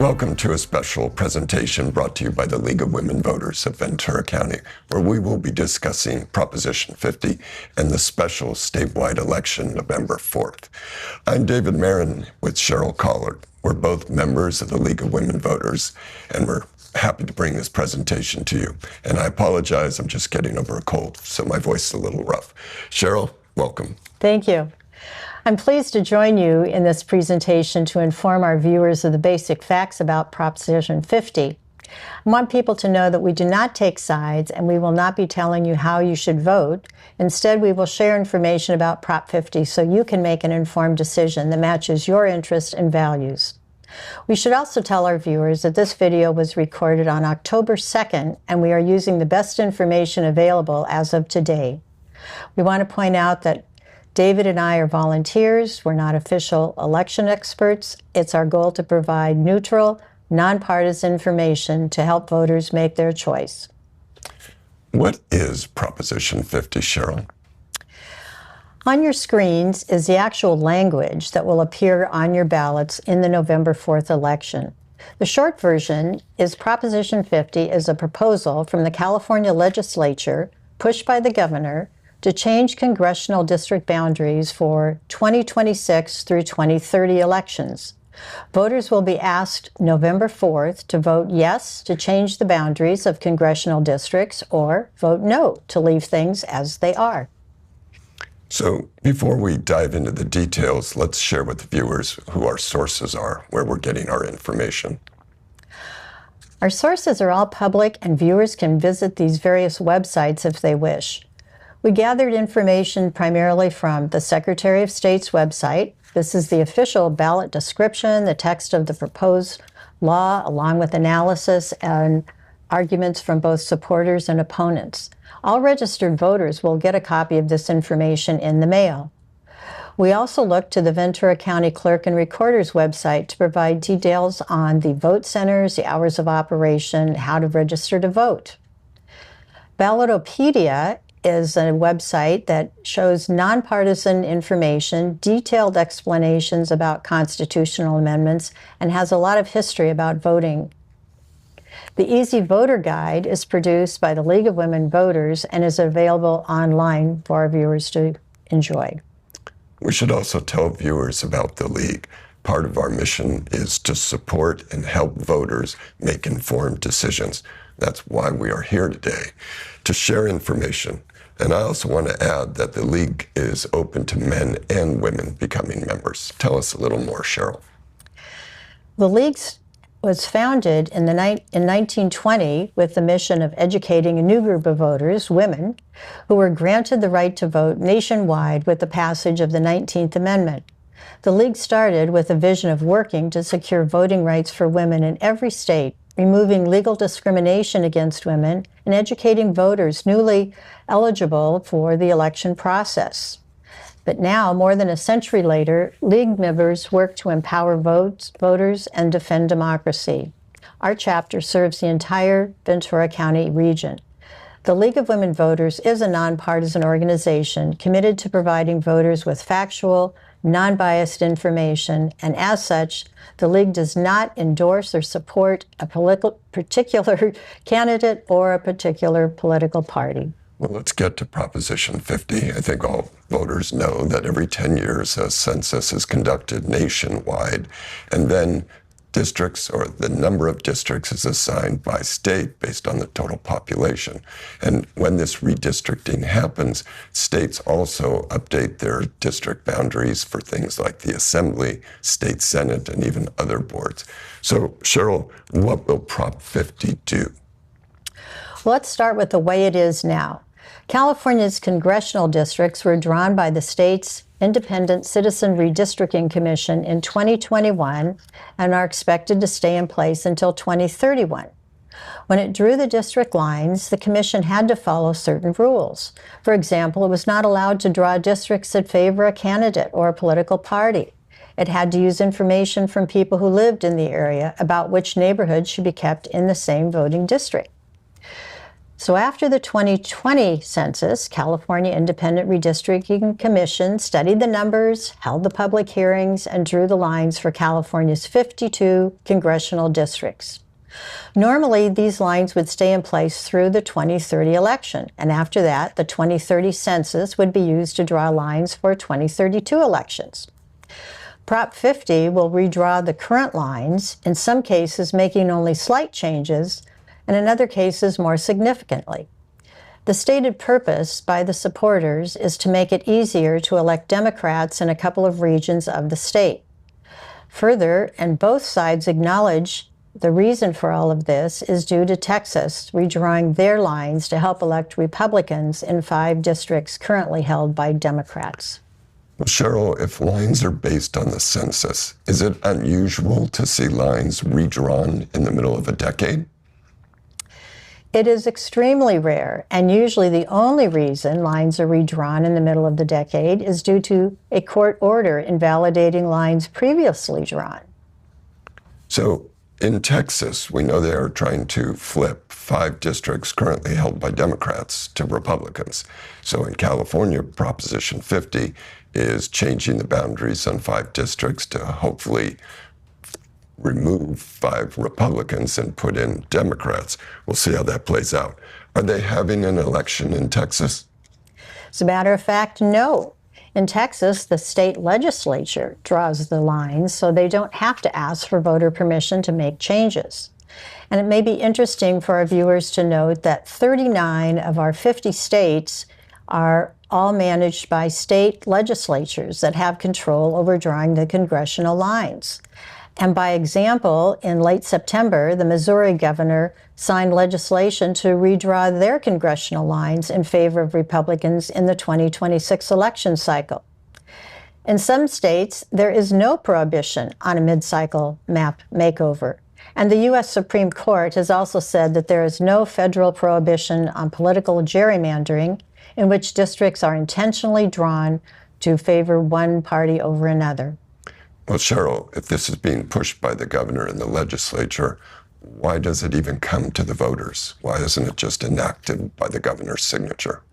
Welcome to a special presentation brought to you by the League of Women Voters of Ventura County, where we will be discussing Proposition 50 and the special statewide election November 4th. I'm David Marin with Cheryl Collard. We're both members of the League of Women Voters, and we're happy to bring this presentation to you. And I apologize, I'm just getting over a cold, so my voice is a little rough. Cheryl, welcome. Thank you. I'm pleased to join you in this presentation to inform our viewers of the basic facts about Proposition 50. I want people to know that we do not take sides and we will not be telling you how you should vote. Instead, we will share information about Prop 50 so you can make an informed decision that matches your interests and values. We should also tell our viewers that this video was recorded on October 2nd and we are using the best information available as of today. We want to point out that David and I are volunteers. We're not official election experts. It's our goal to provide neutral, nonpartisan information to help voters make their choice. What is Proposition 50, Cheryl? On your screens is the actual language that will appear on your ballots in the November 4th election. The short version is Proposition 50 is a proposal from the California legislature pushed by the governor to change congressional district boundaries for 2026 through 2030 elections. Voters will be asked November 4th to vote yes to change the boundaries of congressional districts or vote no to leave things as they are. So before we dive into the details, let's share with the viewers who our sources are, where we're getting our information. Our sources are all public and viewers can visit these various websites if they wish. We gathered information primarily from the Secretary of State's website. This is the official ballot description, the text of the proposed law, along with analysis and arguments from both supporters and opponents. All registered voters will get a copy of this information in the mail. We also looked to the Ventura County Clerk and Recorder's website to provide details on the vote centers, the hours of operation, how to register to vote. Ballotopedia is a website that shows nonpartisan information, detailed explanations about constitutional amendments, and has a lot of history about voting. The Easy Voter Guide is produced by the League of Women Voters and is available online for our viewers to enjoy. We should also tell viewers about the League. Part of our mission is to support and help voters make informed decisions. That's why we are here today, to share information. And I also want to add that the League is open to men and women becoming members. Tell us a little more, Cheryl. The League was founded in 1920 with the mission of educating a new group of voters, women, who were granted the right to vote nationwide with the passage of the 19th Amendment. The League started with a vision of working to secure voting rights for women in every state, removing legal discrimination against women, and educating voters newly eligible for the election process. But now, more than a century later, League members work to empower voters and defend democracy. Our chapter serves the entire Ventura County region. The League of Women Voters is a nonpartisan organization committed to providing voters with factual, non-biased information, and as such, the League does not endorse or support a particular candidate or a particular political party. Well, let's get to Proposition 50. I think all voters know that every 10 years a census is conducted nationwide, and then districts, or the number of districts, is assigned by state based on the total population. And when this redistricting happens, states also update their district boundaries for things like the Assembly, State Senate, and even other boards. So, Cheryl, what will Prop 50 do? Let's start with the way it is now. California's congressional districts were drawn by the state's Independent Citizen Redistricting Commission in 2021 and are expected to stay in place until 2031. When it drew the district lines, the commission had to follow certain rules. For example, it was not allowed to draw districts that favor a candidate or a political party. It had to use information from people who lived in the area about which neighborhoods should be kept in the same voting district. So after the 2020 census, California Independent Redistricting Commission studied the numbers, held the public hearings, and drew the lines for California's 52 congressional districts. Normally, these lines would stay in place through the 2030 election, and after that, the 2030 census would be used to draw lines for 2032 elections. Prop 50 will redraw the current lines, in some cases making only slight changes, and in other cases more significantly. The stated purpose by the supporters is to make it easier to elect Democrats in a couple of regions of the state. Further, and both sides acknowledge the reason for all of this is due to Texas redrawing their lines to help elect Republicans in 5 districts currently held by Democrats. Well, Cheryl, if lines are based on the census, is it unusual to see lines redrawn in the middle of a decade? It is extremely rare, and usually the only reason lines are redrawn in the middle of the decade is due to a court order invalidating lines previously drawn. So in Texas, we know they are trying to flip 5 districts currently held by Democrats to Republicans. So in California, Proposition 50 is changing the boundaries on 5 districts to hopefully remove 5 Republicans and put in Democrats. We'll see how that plays out. Are they having an election in Texas? As a matter of fact, no. In Texas, the state legislature draws the lines, so they don't have to ask for voter permission to make changes. And it may be interesting for our viewers to note that 39 of our 50 states are all managed by state legislatures that have control over drawing the congressional lines. And by example, in late September, the Missouri governor signed legislation to redraw their congressional lines in favor of Republicans in the 2026 election cycle. In some states, there is no prohibition on a mid-cycle map makeover. And the U.S. Supreme Court has also said that there is no federal prohibition on political gerrymandering in which districts are intentionally drawn to favor one party over another. Well, Cheryl, if this is being pushed by the governor and the legislature, why does it even come to the voters? Why isn't it just enacted by the governor's signature?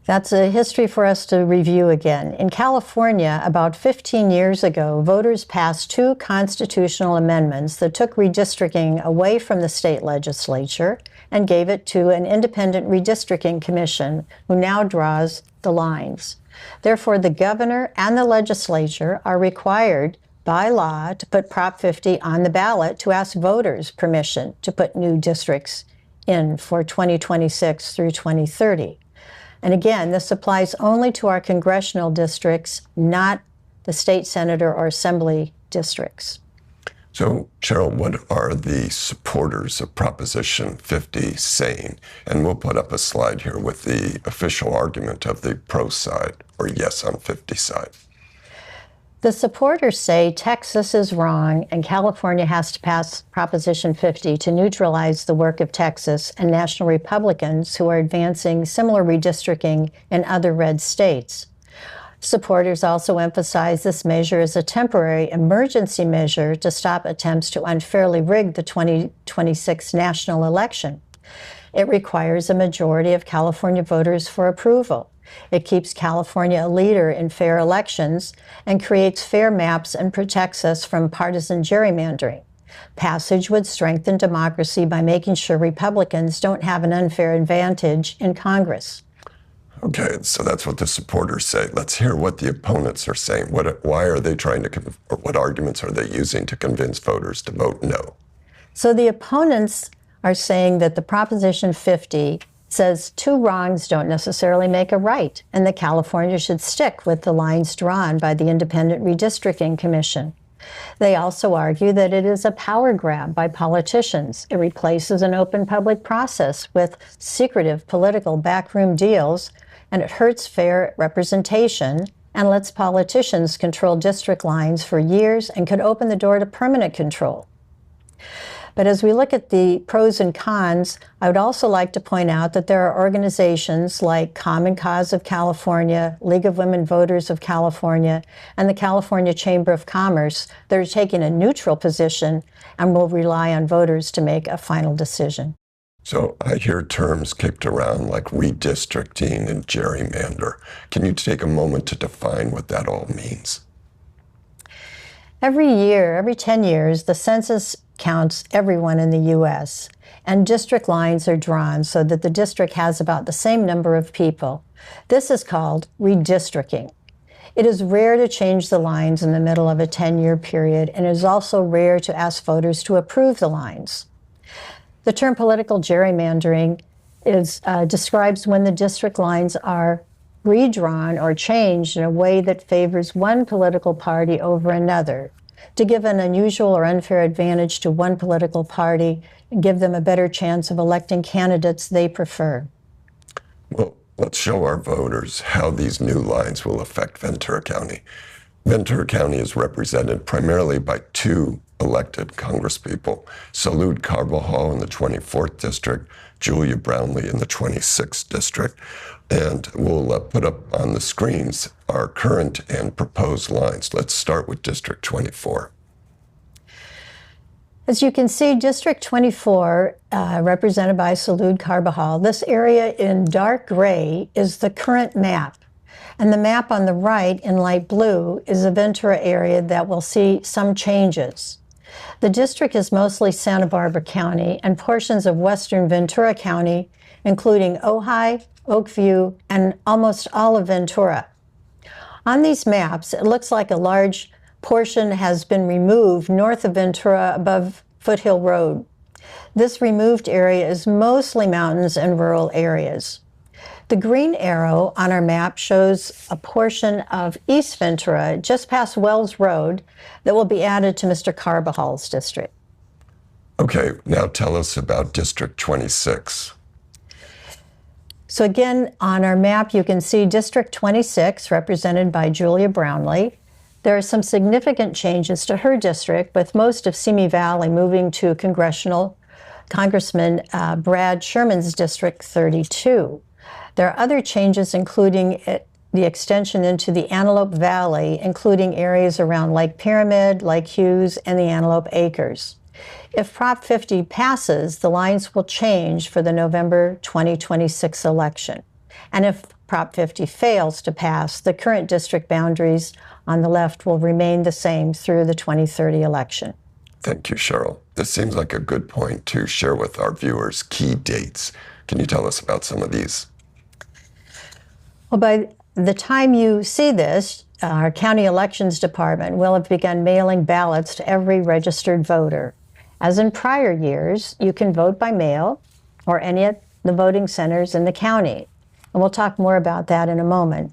That's a history for us to review again. In California, about 15 years ago, voters passed 2 constitutional amendments that took redistricting away from the state legislature and gave it to an independent redistricting commission who now draws the lines. Therefore, the governor and the legislature are required by law to put Prop 50 on the ballot to ask voters permission to put new districts in for 2026 through 2030. And again, this applies only to our congressional districts, not the state senator or assembly districts. So, Cheryl, what are the supporters of Proposition 50 saying? And we'll put up a slide here with the official argument of the pro side, or yes on 50 side. The supporters say Texas is wrong and California has to pass Proposition 50 to neutralize the work of Texas and national Republicans who are advancing similar redistricting in other red states. Supporters also emphasize this measure as a temporary emergency measure to stop attempts to unfairly rig the 2026 national election. It requires a majority of California voters for approval. It keeps California a leader in fair elections and creates fair maps and protects us from partisan gerrymandering. Passage would strengthen democracy by making sure Republicans don't have an unfair advantage in Congress. Okay, so that's what the supporters say. Let's hear what the opponents are saying. Why are they trying to, or what arguments are they using to convince voters to vote no? So the opponents are saying that the Proposition 50 says 2 wrongs don't necessarily make a right, and that California should stick with the lines drawn by the Independent Redistricting Commission. They also argue that it is a power grab by politicians. It replaces an open public process with secretive political backroom deals, and it hurts fair representation and lets politicians control district lines for years and could open the door to permanent control. But as we look at the pros and cons, I would also like to point out that there are organizations like Common Cause of California, League of Women Voters of California, and the California Chamber of Commerce that are taking a neutral position and will rely on voters to make a final decision. So I hear terms kicked around like redistricting and gerrymander. Can you take a moment to define what that all means? Every year, every 10 years, the census counts everyone in the U.S., and district lines are drawn so that the district has about the same number of people. This is called redistricting. It is rare to change the lines in the middle of a 10-year period, and it is also rare to ask voters to approve the lines. The term political gerrymandering describes when the district lines are redrawn or changed in a way that favors one political party over another, to give an unusual or unfair advantage to one political party and give them a better chance of electing candidates they prefer. Well, let's show our voters how these new lines will affect Ventura County. Ventura County is represented primarily by two elected congresspeople, Salud Carbajal in the 24th District, Julia Brownley in the 26th District. And we'll put up on the screens our current and proposed lines. Let's start with District 24. As you can see, District 24, represented by Salud Carbajal, this area in dark gray is the current map. And the map on the right in light blue is a Ventura area that will see some changes. The district is mostly Santa Barbara County and portions of western Ventura County, including Ojai, Oakview, and almost all of Ventura. On these maps, it looks like a large portion has been removed north of Ventura above Foothill Road. This removed area is mostly mountains and rural areas. The green arrow on our map shows a portion of East Ventura, just past Wells Road, that will be added to Mr. Carbajal's district. Okay, now tell us about District 26. So again, on our map, you can see District 26, represented by Julia Brownley. There are some significant changes to her district, with most of Simi Valley moving to Congressman Brad Sherman's District 32. There are other changes, including the extension into the Antelope Valley, including areas around Lake Pyramid, Lake Hughes, and the Antelope Acres. If Prop 50 passes, the lines will change for the November 2026 election. And if Prop 50 fails to pass, the current district boundaries on the left will remain the same through the 2030 election. Thank you, Cheryl. This seems like a good point to share with our viewers key dates. Can you tell us about some of these? Well, by the time you see this, our county elections department will have begun mailing ballots to every registered voter. As in prior years, you can vote by mail or any of the voting centers in the county. And we'll talk more about that in a moment.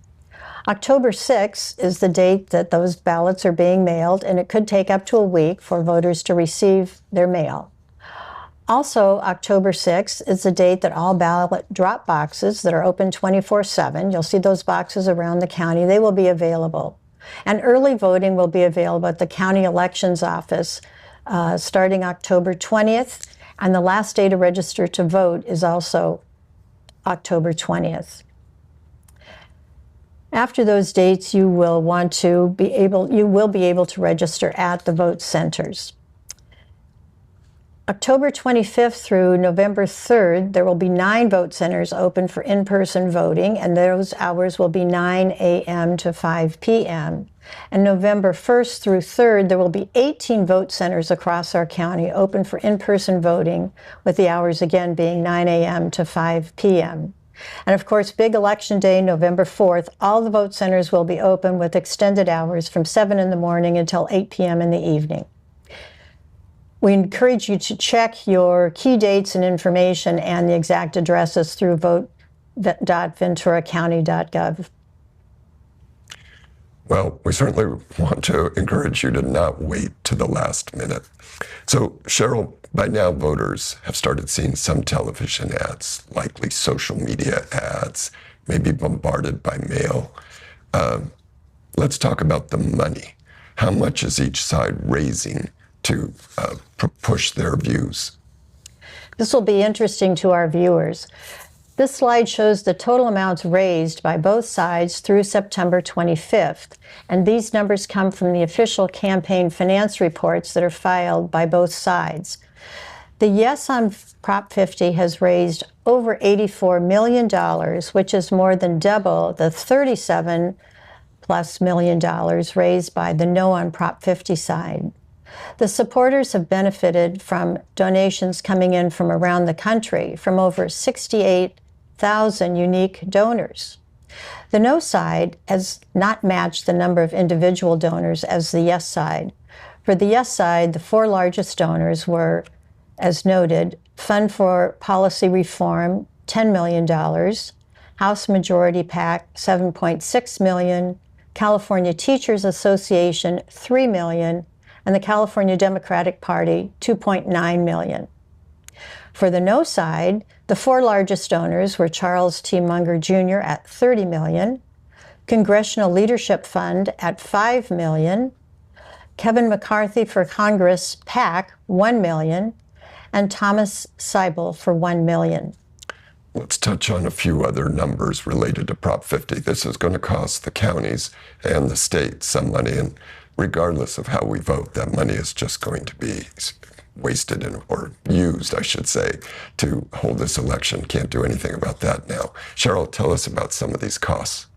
October 6th is the date that those ballots are being mailed, and it could take up to a week for voters to receive their mail. Also, October 6th is the date that all ballot drop boxes that are open 24/7, you'll see those boxes around the county, they will be available. And early voting will be available at the county elections office starting October 20th, and the last day to register to vote is also October 20th. After those dates, you will be able to register at the vote centers. October 25th through November 3rd, there will be 9 vote centers open for in-person voting, and those hours will be 9 a.m. to 5 p.m. And November 1st through 3rd, there will be 18 vote centers across our county open for in-person voting, with the hours again being 9 a.m. to 5 p.m. And of course, big election day, November 4th, all the vote centers will be open with extended hours from 7 in the morning until 8 p.m. in the evening. We encourage you to check your key dates and information and the exact addresses through vote.venturacounty.gov. Well, we certainly want to encourage you to not wait to the last minute. So, Cheryl, by now voters have started seeing some television ads, likely social media ads, maybe bombarded by mail. Let's talk about the money. How much is each side raising to push their views? This will be interesting to our viewers. This slide shows the total amounts raised by both sides through September 25th, and these numbers come from the official campaign finance reports that are filed by both sides. The yes on Prop 50 has raised over $84 million, which is more than double the $37+ million raised by the no on Prop 50 side. The supporters have benefited from donations coming in from around the country from over 68,000 unique donors. The no side has not matched the number of individual donors as the yes side. For the yes side, the four largest donors were, as noted, Fund for Policy Reform, $10 million, House Majority PAC, $7.6 million, California Teachers Association, $3 million, and the California Democratic Party, $2.9 million. For the no side, the four largest donors were Charles T. Munger Jr. at $30 million, Congressional Leadership Fund at $5 million, Kevin McCarthy for Congress PAC, $1 million, and Thomas Seibel for $1 million. Let's touch on a few other numbers related to Prop 50. This is going to cost the counties and the state some money, and regardless of how we vote, that money is just going to be wasted or used, I should say, to hold this election. Can't do anything about that now. Cheryl, tell us about some of these costs.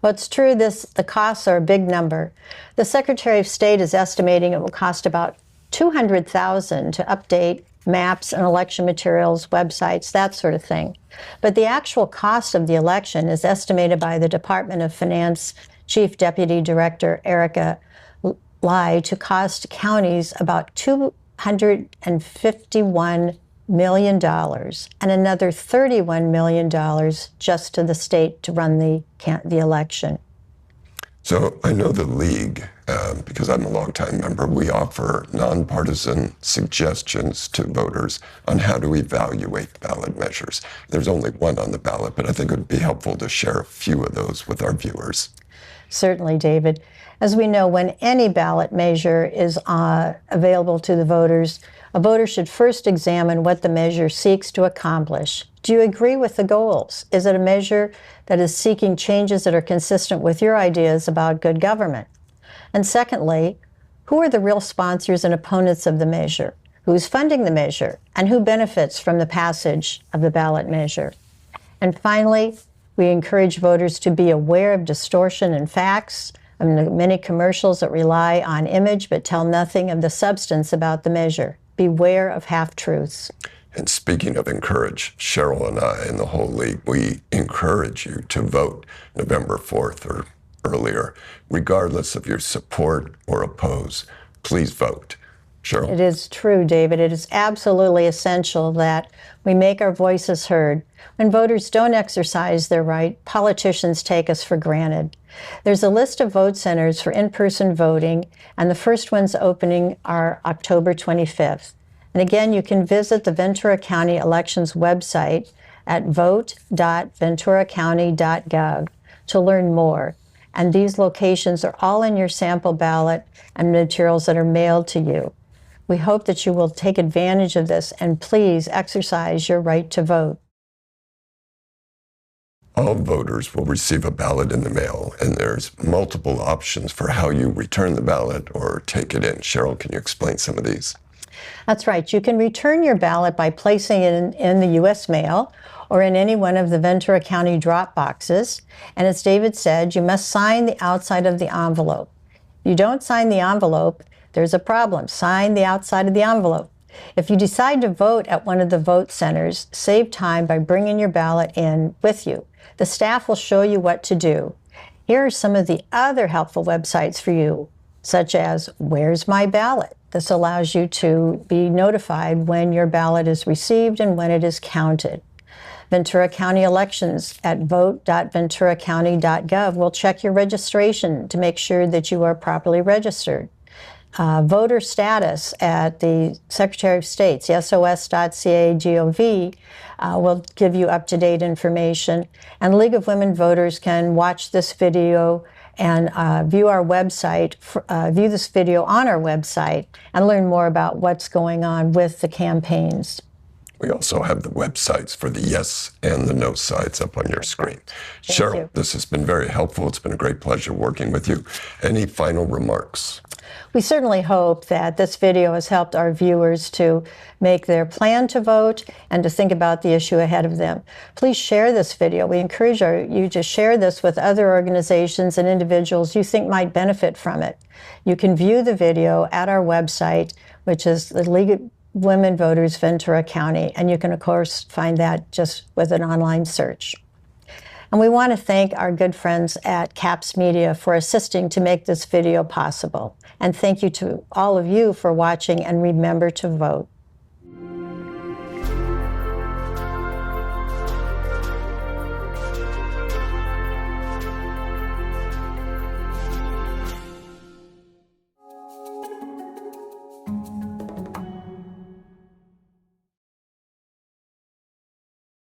Well, it's true, the costs are a big number. The Secretary of State is estimating it will cost about $200,000 to update maps and election materials, websites, that sort of thing. But the actual cost of the election is estimated by the Department of Finance Chief Deputy Director Erica Lai to cost counties about $251 million and another $31 million just to the state to run the election. So I know the League, because I'm a longtime member, we offer nonpartisan suggestions to voters on how to evaluate ballot measures. There's only one on the ballot, but I think it would be helpful to share a few of those with our viewers. Certainly, David. As we know, when any ballot measure is available to the voters, a voter should first examine what the measure seeks to accomplish. Do you agree with the goals? Is it a measure that is seeking changes that are consistent with your ideas about good government? And secondly, who are the real sponsors and opponents of the measure? Who's funding the measure? And who benefits from the passage of the ballot measure? And finally, we encourage voters to be aware of distortion in facts, and the many commercials that rely on image but tell nothing of the substance about the measure. Beware of half-truths. And speaking of encourage, Cheryl and I and the whole League, we encourage you to vote November 4th or earlier, regardless of your support or oppose. Please vote. Cheryl? It is true, David. It is absolutely essential that we make our voices heard. When voters don't exercise their right, politicians take us for granted. There's a list of vote centers for in-person voting, and the first ones opening are October 25th. And again, you can visit the Ventura County Elections website at vote.venturacounty.gov to learn more. And these locations are all in your sample ballot and materials that are mailed to you. We hope that you will take advantage of this and please exercise your right to vote. All voters will receive a ballot in the mail, and there's multiple options for how you return the ballot or take it in. Cheryl, can you explain some of these? That's right. You can return your ballot by placing it in the U.S. mail or in any one of the Ventura County drop boxes. And as David said, you must sign the outside of the envelope. If you don't sign the envelope, there's a problem. Sign the outside of the envelope. If you decide to vote at one of the vote centers, save time by bringing your ballot in with you. The staff will show you what to do. Here are some of the other helpful websites for you, such as Where's My Ballot? This allows you to be notified when your ballot is received and when it is counted. Ventura County Elections at vote.venturacounty.gov will check your registration to make sure that you are properly registered. Voter status at the Secretary of State's sos.ca.gov will give you up-to-date information. And League of Women Voters can watch this video and view our website, view this video on our website and learn more about what's going on with the campaigns. We also have the websites for the yes and the no sides up on your screen. Thank Cheryl, you. this has been very helpful. It's been a great pleasure working with you. Any final remarks? We certainly hope that this video has helped our viewers to make their plan to vote and to think about the issue ahead of them. Please share this video. We encourage you to share this with other organizations and individuals you think might benefit from it. You can view the video at our website, which is the League of Women Voters, Ventura County, and you can, of course, find that just with an online search. And we want to thank our good friends at CAPS Media for assisting to make this video possible. And thank you to all of you for watching, and remember to vote.